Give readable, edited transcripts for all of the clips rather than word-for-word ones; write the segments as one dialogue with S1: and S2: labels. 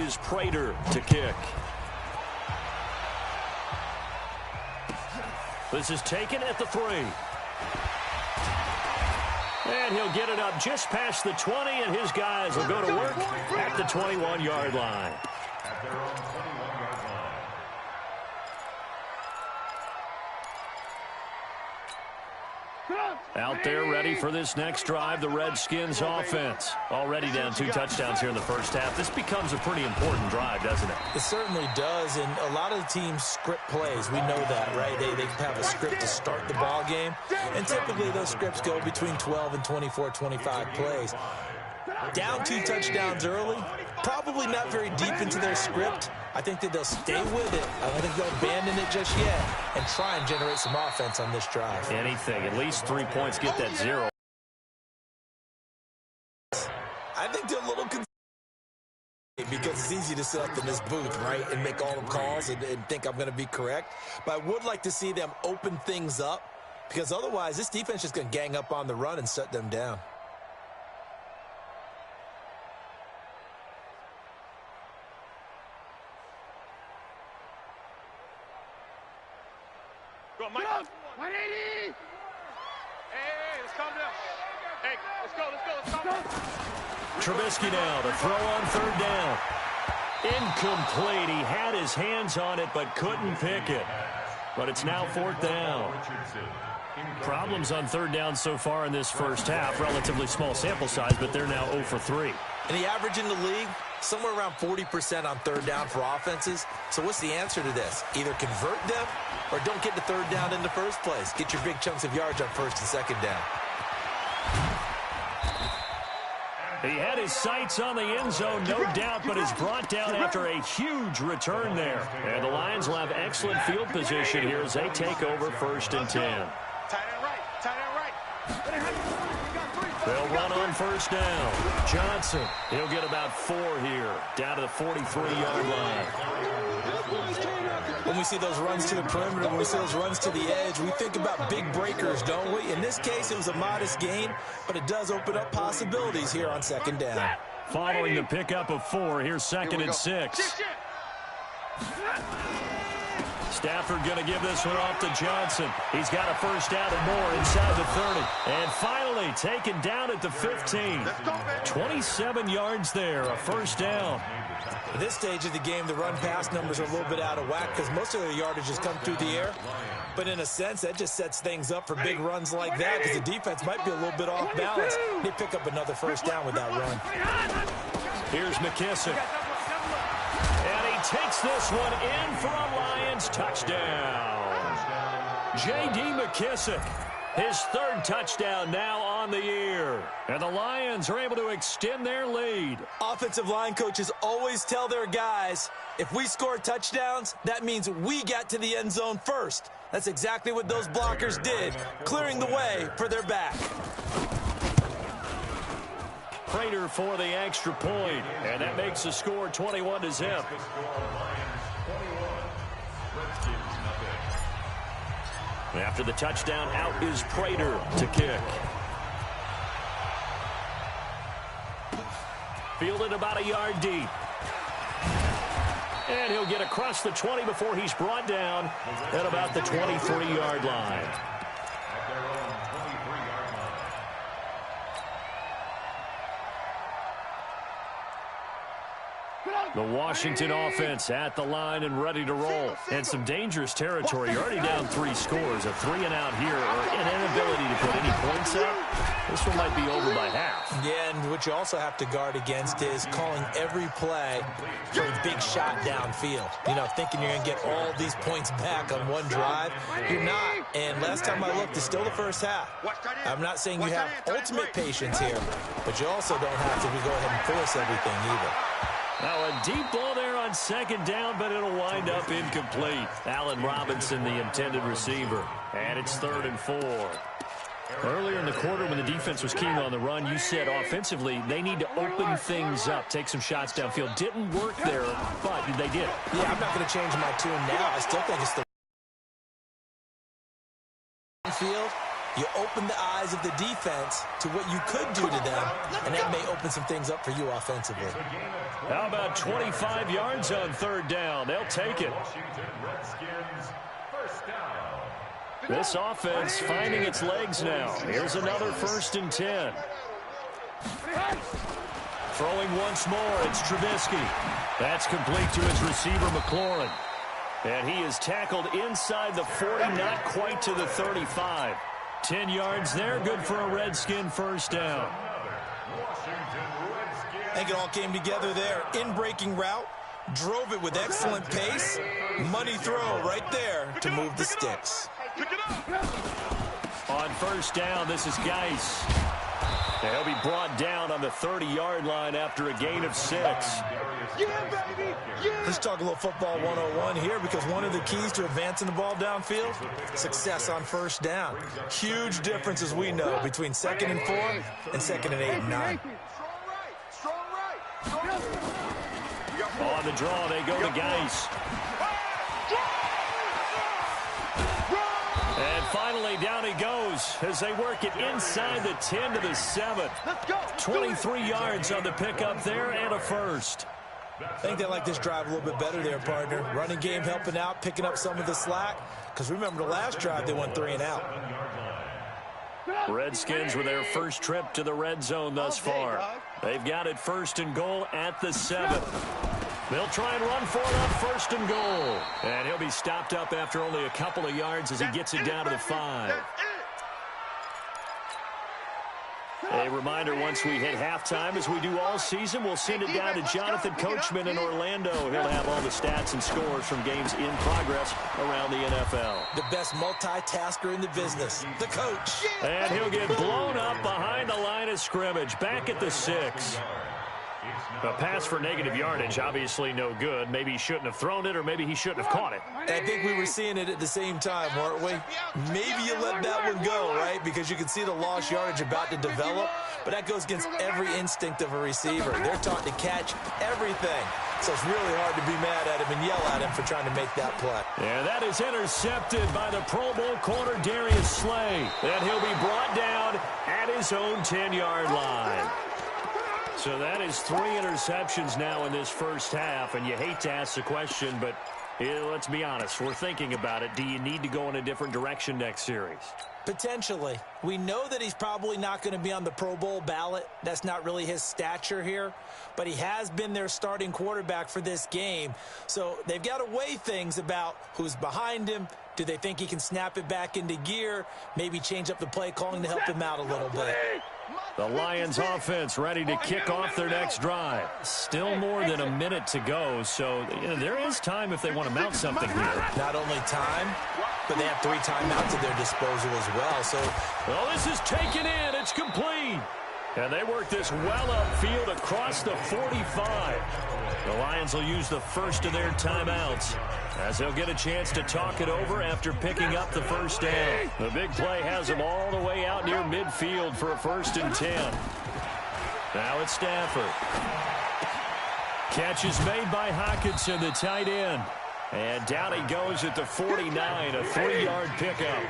S1: is Prater to kick. This is taken at the 3. And he'll get it up just past the 20, and his guys will go to work at the 21-yard line.
S2: At their own 21-yard line.
S1: Out there ready for this next drive, the Redskins offense. Already down 2 touchdowns here in the first half. This becomes a pretty important drive, doesn't it?
S3: It certainly does, and a lot of the teams script plays. We know that, right? They have a script to start the ball game, and typically those scripts go between 12 and 24, 25 plays. Down 2 touchdowns early, probably not very deep into their script. I think that they'll stay with it. I don't think they'll abandon it just yet and try and generate some offense on this drive.
S1: Anything, at least 3 points, get that 0.
S3: I think they're a little concerned because it's easy to sit up in this booth, right, and make all the calls and think I'm going to be correct. But I would like to see them open things up because otherwise this defense is going to gang up on the run and shut them down.
S4: Go, Mike. 180. Hey, let's calm down. Hey, let's go.
S1: Trubisky now to throw on 3rd down. Incomplete. He had his hands on it but couldn't pick it. But it's now 4th down. Problems on 3rd down so far in this first half. Relatively small sample size, but they're now 0 for 3.
S3: And the average in the league, somewhere around 40% on 3rd down for offenses. So what's the answer to this? Either convert them or don't get the 3rd down in the first place. Get your big chunks of yards on 1st and 2nd down.
S1: He had his sights on the end zone, no doubt, but is brought down after a huge return there. And the Lions will have excellent field position here as they take over 1st and 10.
S4: Tight end right.
S1: They'll run on 1st down. Johnson, he'll get about 4 here, down to the 43-yard line.
S3: When we see those runs to the perimeter, when we see those runs to the edge, we think about big breakers, don't we? In this case, it was a modest gain, but it does open up possibilities here on 2nd down.
S1: Following the pickup of 4, here's 2nd and 6. Stafford going to give this one off to Johnson. He's got a 1st down and more inside the 30. And finally taken down at the 15. 27 yards there, a 1st down.
S3: At this stage of the game, the run-pass numbers are a little bit out of whack because most of their yardage has come through the air. But in a sense, that just sets things up for big runs like that because the defense might be a little bit off balance. They pick up another 1st down with that run.
S1: Here's McKissick. And he takes this one in for a Lions touchdown. J.D. McKissick, his 3rd touchdown now on the year. And the Lions are able to extend their lead.
S3: Offensive line coaches always tell their guys, if we score touchdowns, that means we get to the end zone first. That's exactly what those blockers did, clearing the way for their back.
S1: Prater for the extra point, and that makes the score 21-0. After the touchdown, out is Prater to kick. Fielded about a yard deep. And he'll get across the 20 before he's brought down at about the 23-yard line. The Washington offense at the line and ready to roll. And some dangerous territory. You're already down 3 scores. A 3-and-out here or an inability to put any points up. This one might be over by half.
S3: Yeah, and what you also have to guard against is calling every play for a big shot downfield. You know, thinking you're going to get all these points back on one drive. You're not. And last time I looked, it's still the first half. I'm not saying you have ultimate patience here, but you also don't have to go ahead and force everything either.
S1: Now a deep ball there on 2nd down, but it'll wind up incomplete. Allen Robinson, the intended receiver. And it's 3rd and 4. Earlier in the quarter when the defense was keen on the run, you said offensively they need to open things up, take some shots downfield. Didn't work there, but they did.
S3: Yeah, I'm not going to change my tune now. I still think it's the field. You open the eyes of the defense to what you could do to them, and that may open some things up for you offensively.
S1: How about 25 yards on third down? They'll take it. This offense finding its legs now. Here's another 1st and 10. Throwing once more, it's Trubisky. That's complete to his receiver, McLaurin. And he is tackled inside the 40, not quite to the 35. 10 yards there, good for a Redskin first down.
S3: I think it all came together there. In-breaking route, drove it with excellent pace. Money throw right there to move the sticks.
S1: On first down, this is Geis. And he'll be brought down on the 30-yard line after a gain of 6.
S4: Yeah, baby! Yeah!
S3: Let's talk a little football 101 here, because one of the keys to advancing the ball downfield, success on first down. Huge difference, as we know, between 2nd and 4 and 2nd and 8 and 9.
S1: On the draw, they go to Geis. And finally, down he goes as they work it inside the 10 to the 7. 23 yards on the pickup there and a first.
S3: I think they like this drive a little bit better there, partner. Running game helping out, picking up some of the slack. Because remember, the last drive, they went 3 and out.
S1: Redskins with their first trip to the red zone thus far. They've got it 1st and goal at the 7. They'll try and run for it on 1st and goal. And he'll be stopped up after only a couple of yards as he gets it down to the 5. A reminder, once we hit halftime, as we do all season, we'll send it down to Jonathan Coachman in Orlando. He'll have all the stats and scores from games in progress around the NFL.
S3: The best multitasker in the business, the coach.
S1: And he'll get blown up behind the line of scrimmage, back at the 6. A pass for negative yardage, obviously no good. Maybe he shouldn't have thrown it, or maybe he shouldn't have caught it.
S3: I think we were seeing it at the same time, weren't we? Maybe you let that one go, right? Because you can see the lost yardage about to develop, but that goes against every instinct of a receiver. They're taught to catch everything. So it's really hard to be mad at him and yell at him for trying to make that play.
S1: And that is intercepted by the Pro Bowl corner, Darius Slay. And he'll be brought down at his own 10-yard line. So that is 3 interceptions now in this first half, and you hate to ask the question, but let's be honest, we're thinking about it. Do you need to go in a different direction next series?
S3: Potentially. We know that he's probably not going to be on the Pro Bowl ballot. That's not really his stature here, but he has been their starting quarterback for this game. So they've got to weigh things about who's behind him. Do they think he can snap it back into gear? Maybe change up the play calling to help him out a little bit.
S1: The Lions offense ready to kick off their next drive. Still more than a minute to go, so there is time if they want to mount something here.
S3: Not only time, but they have 3 timeouts at their disposal as well. So,
S1: well, this is taken in. It's complete. And they work this well upfield across the 45. The Lions will use the first of their timeouts as they'll get a chance to talk it over after picking up the first down. The big play has them all the way out near midfield for a 1st and 10. Now it's Stafford. Catch is made by Hockenson, the tight end. And down he goes at the 49, a 3-yard pickup.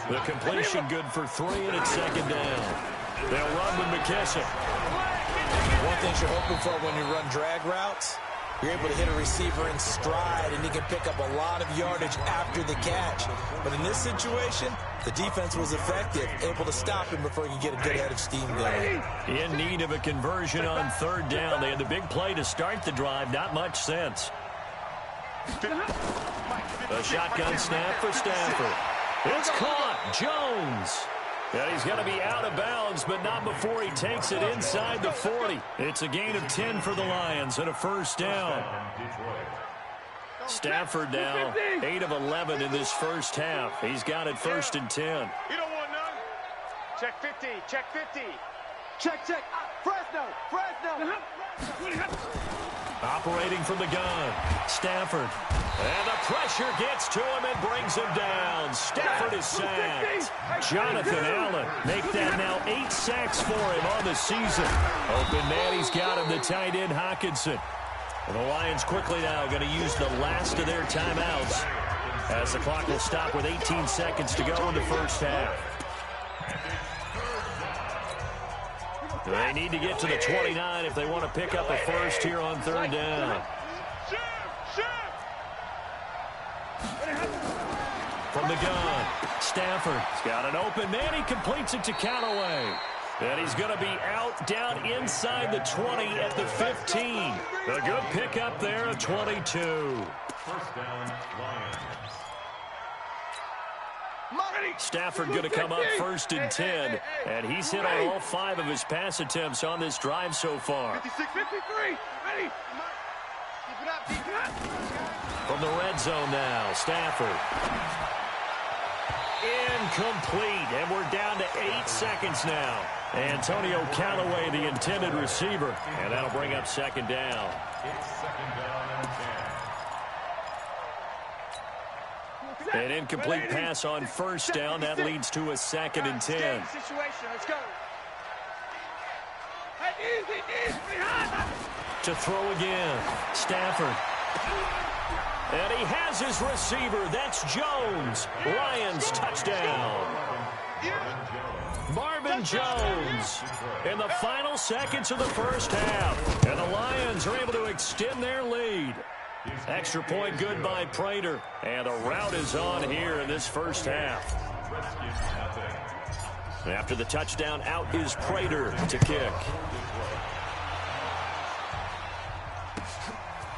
S1: The completion good for 3, and it's 2nd down. They'll run with McKissick.
S3: One thing you're hoping for when you run drag routes, you're able to hit a receiver in stride, and he can pick up a lot of yardage after the catch. But in this situation, the defense was effective, able to stop him before he could get a good head of steam going.
S1: In need of a conversion on 3rd down. They had the big play to start the drive. Not much sense. A shotgun snap for Stafford. It's caught. Jones. And he's going to be out of bounds, but not before he takes it inside the 40. It's a gain of 10 for the Lions and a 1st down. Stafford now 8 of 11 in this first half. He's got it 1st and 10.
S4: You don't want none. Check 50. Check 50. Check. Fresno.
S1: Operating from the gun, Stafford. And the pressure gets to him and brings him down. Stafford is sacked. Jonathan Allen make that now 8 sacks for him on the season. Open man, he's got him, the tight end Hockenson. And the Lions quickly now going to use the last of their timeouts as the clock will stop with 18 seconds to go in the first half. They need to get to the 29 if they want to pick up a first here on third down. From the gun, Stafford's got an open man. He completes it to Callaway. And he's going to be out down inside the 20 at the 15. A good pickup there of 22.
S2: First down, Lions.
S1: Stafford going to come up first and 10. And he's hit on all 5 of his pass attempts on this drive so far.
S4: 56, 53, ready.
S1: From the red zone now, Stafford. Incomplete, and we're down to 8 seconds now. Antonio Callaway, the intended receiver, and that'll bring up second down.
S2: It's second down and 10.
S1: An incomplete pass on first down. That leads to a second and 10.
S4: Situation, let's go.
S1: To throw again, Stafford. And he has his receiver. That's Jones. Lions touchdown. Marvin Jones in the final seconds of the first half. And the Lions are able to extend their lead. Extra point good by Prater. And the route is on here in this first half. After the touchdown, out is Prater to kick.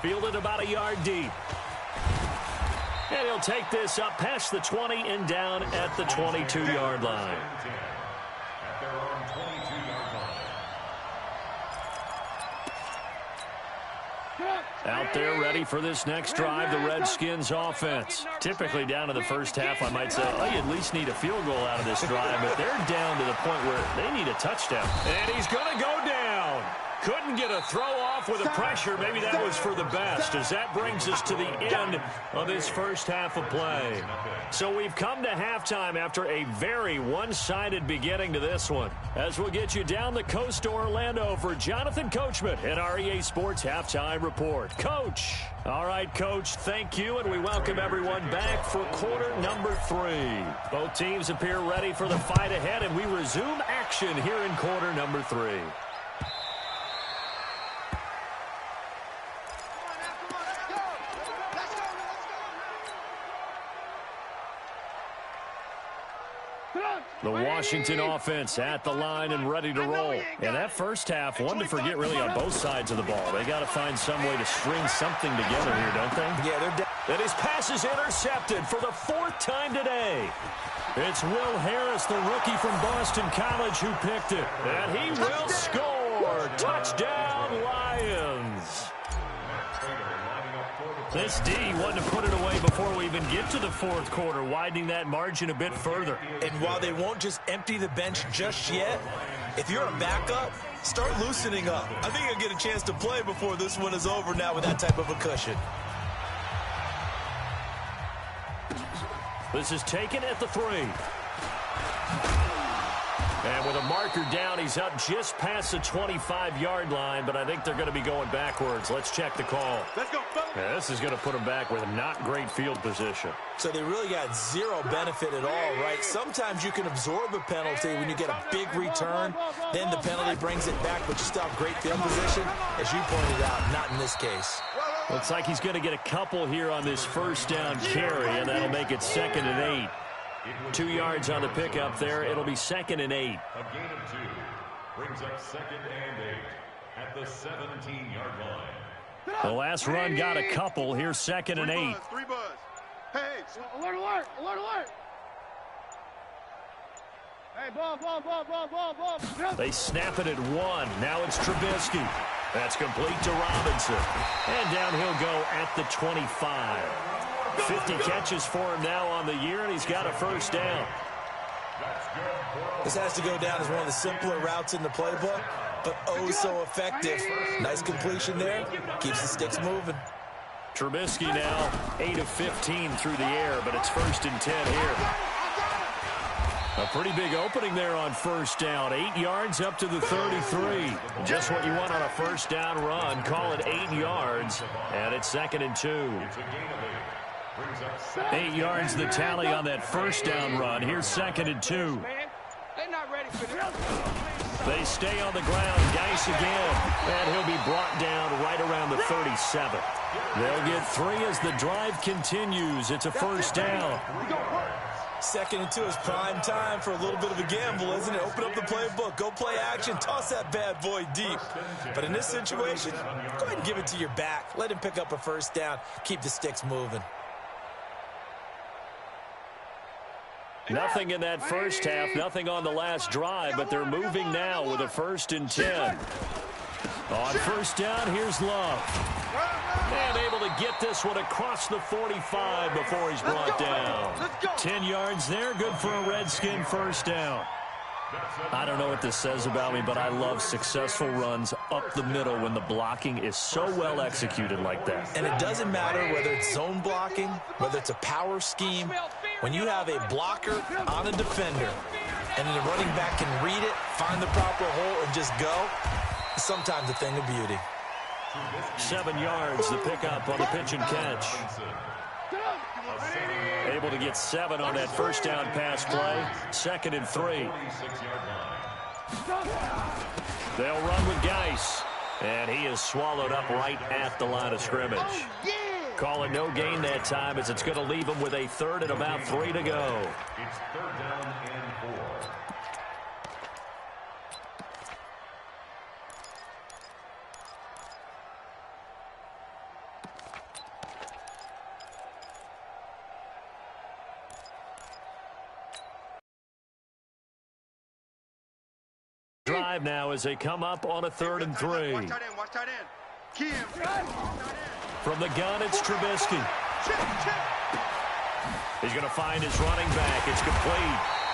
S1: Fielded about a yard deep. And he'll take this up past the 20 and down at the 22-yard line.
S2: At their own 22-yard line.
S1: Out there ready for this next drive, the Redskins offense. Typically down to the first half, I might say, oh, you at least need a field goal out of this drive, but they're down to the point where they need a touchdown. And he's going to go down. Couldn't get a throw off with the pressure. Maybe that was for the best, as that brings us to the end of this first half of play. So we've come to halftime after a very one-sided beginning to this one. As we'll get you down the coast to Orlando for Jonathan Coachman and our EA Sports Halftime Report. Coach. All right, Coach, thank you, and we welcome everyone back for quarter number 3. Both teams appear ready for the fight ahead, and we resume action here in quarter number 3. The Washington offense at the line and ready to roll. And that first half, one to forget really on both sides of the ball. They got to find some way to string something together here, don't they?
S3: Yeah, they're down.
S1: And his pass is intercepted for the 4th time today. It's Will Harris, the rookie from Boston College, who picked it. And he will score. Touchdown, Lions. This D wanted to put it away before we even get to the 4th quarter, widening that margin a bit further.
S3: And while they won't just empty the bench just yet, if you're a backup, start loosening up. I think you'll get a chance to play before this one is over now with that type of a cushion.
S1: This is taken at the 3. And with a marker down, he's up just past the 25-yard line, but I think they're going to be going backwards. Let's check the call.
S4: Let's go, fellas.
S1: Yeah, this is going to put them back with not great field position.
S3: So they really got zero benefit at all, right? Sometimes you can absorb a penalty when you get a big return, then the penalty brings it back, but you still have great field position. As you pointed out, not in this case.
S1: Looks like he's going to get a couple here on this first down carry, and that'll make it 2nd and 8. 2 yards on the pickup there. It'll be 2nd and 8.
S2: A gain of 2 brings up 2nd and 8 at the 17-yard line.
S1: The last run got a couple. Here's 2nd and 8.
S4: 3 buzz. Hey, alert, alert, alert, alert. Hey, ball.
S1: They snap it at 1. Now it's Trubisky. That's complete to Robinson. And down he'll go at the 25. 50 catches for him now on the year, and he's got a first down.
S3: This has to go down as one of the simpler routes in the playbook, but oh so effective. Nice completion there. Keeps the sticks moving.
S1: Trubisky now 8 of 15 through the air, but it's 1st and 10 here. A pretty big opening there on first down. 8 yards up to the 33. Just what you want on a first down run. Call it 8 yards, and it's 2nd and 2. 8 yards the tally on that first down run. Here's 2nd and 2.
S4: They're not ready for this.
S1: They stay on the ground. Geis again. And he'll be brought down right around the 37. They'll get 3 as the drive continues. It's a first down.
S3: 2nd and 2 is prime time for a little bit of a gamble, isn't it? Open up the playbook. Go play action. Toss that bad boy deep. But in this situation, go ahead and give it to your back. Let him pick up a first down. Keep the sticks moving.
S1: Nothing in that first half, nothing on the last drive, but they're moving now with a 1st and 10. On first down, here's Love. And able to get this one across the 45 before he's brought down. 10 yards there, good for a Redskin first down. I don't know what this says about me, but I love successful runs up the middle when the blocking is so well executed like that.
S3: And it doesn't matter whether it's zone blocking, whether it's a power scheme. When you have a blocker on a defender and the running back can read it, find the proper hole, and just go, it's sometimes a thing of beauty.
S1: 7 yards, the pickup on the pitch and catch. Able to get 7 on that first down pass play. 2nd and 3. They'll run with Geis. And he is swallowed up right at the line of scrimmage. Calling no gain that time as it's going to leave him with a 3rd and about 3 to go.
S2: It's 3rd down and 4.
S1: Drive now as they come up on a 3rd and 3.
S4: Watch tight end. Key him.
S1: From the gun, it's Trubisky. He's going to find his running back. It's complete.